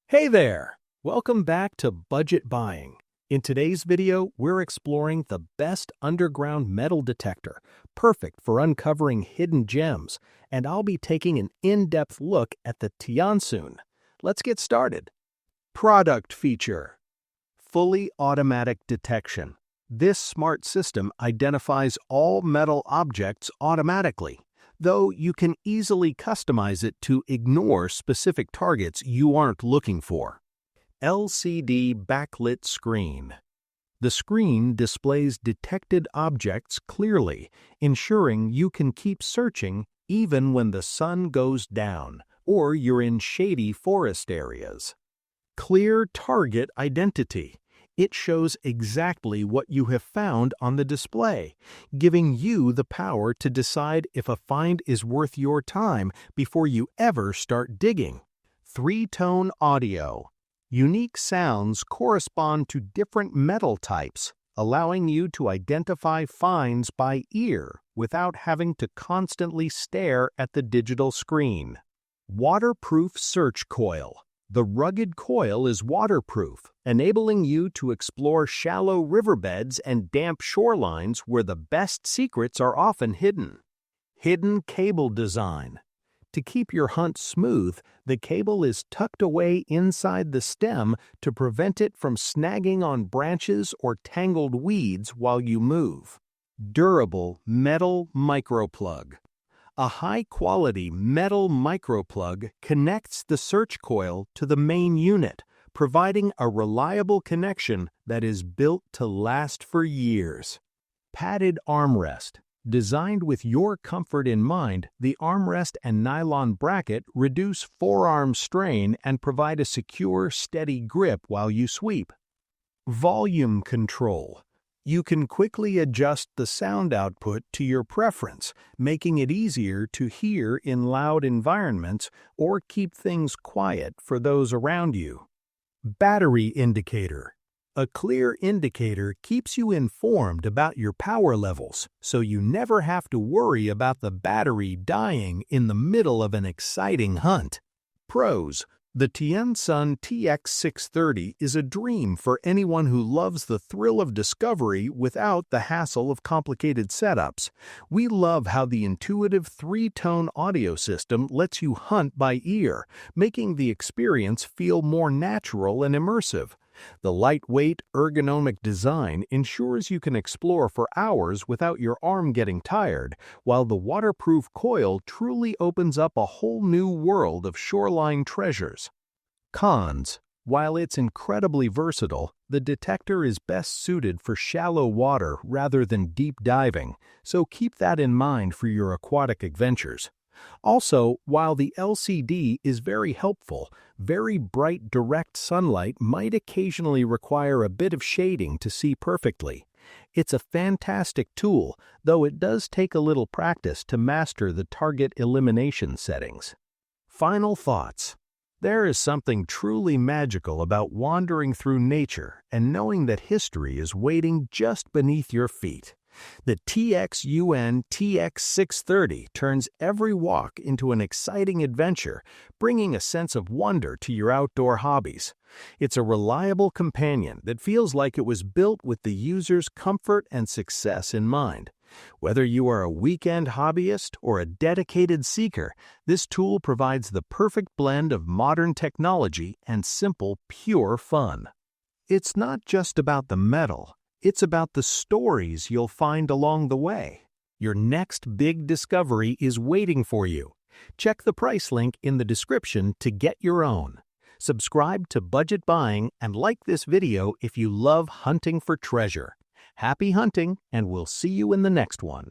Hey there! Welcome back to Budget Buying. In today's video, we're exploring the best underground metal detector, perfect for uncovering hidden gems, and I'll be taking an in-depth look at the Tiansun. Let's get started. Product feature: fully automatic detection. This smart system identifies all metal objects automatically, though you can easily customize it to ignore specific targets you aren't looking for. LCD backlit screen. The screen displays detected objects clearly, ensuring you can keep searching even when the sun goes down or you're in shady forest areas. Clear target identity. It shows exactly what you have found on the display, giving you the power to decide if a find is worth your time before you ever start digging. Three-tone audio. Unique sounds correspond to different metal types, allowing you to identify finds by ear without having to constantly stare at the digital screen. Waterproof search coil. The rugged coil is waterproof, enabling you to explore shallow riverbeds and damp shorelines where the best secrets are often hidden. Hidden cable design. To keep your hunt smooth, the cable is tucked away inside the stem to prevent it from snagging on branches or tangled weeds while you move. Durable metal microplug. A high-quality metal microplug connects the search coil to the main unit, providing a reliable connection that is built to last for years. Padded armrest. Designed with your comfort in mind, the armrest and nylon bracket reduce forearm strain and provide a secure, steady grip while you sweep. Volume control. You can quickly adjust the sound output to your preference, making it easier to hear in loud environments or keep things quiet for those around you. Battery indicator. A clear indicator keeps you informed about your power levels, so you never have to worry about the battery dying in the middle of an exciting hunt. Pros. The Tiansun TX630 is a dream for anyone who loves the thrill of discovery without the hassle of complicated setups. We love how the intuitive three-tone audio system lets you hunt by ear, making the experience feel more natural and immersive. The lightweight, ergonomic design ensures you can explore for hours without your arm getting tired, while the waterproof coil truly opens up a whole new world of shoreline treasures. Cons. While it's incredibly versatile, the detector is best suited for shallow water rather than deep diving, so keep that in mind for your aquatic adventures. Also, while the LCD is very helpful, very bright direct sunlight might occasionally require a bit of shading to see perfectly. It's a fantastic tool, though it does take a little practice to master the target elimination settings. Final thoughts. There is something truly magical about wandering through nature and knowing that history is waiting just beneath your feet. The TXUN TX630 turns every walk into an exciting adventure, bringing a sense of wonder to your outdoor hobbies. It's a reliable companion that feels like it was built with the user's comfort and success in mind. Whether you are a weekend hobbyist or a dedicated seeker, this tool provides the perfect blend of modern technology and simple, pure fun. It's not just about the metal. It's about the stories you'll find along the way. Your next big discovery is waiting for you. Check the price link in the description to get your own. Subscribe to Budget Buying and like this video if you love hunting for treasure. Happy hunting, and we'll see you in the next one.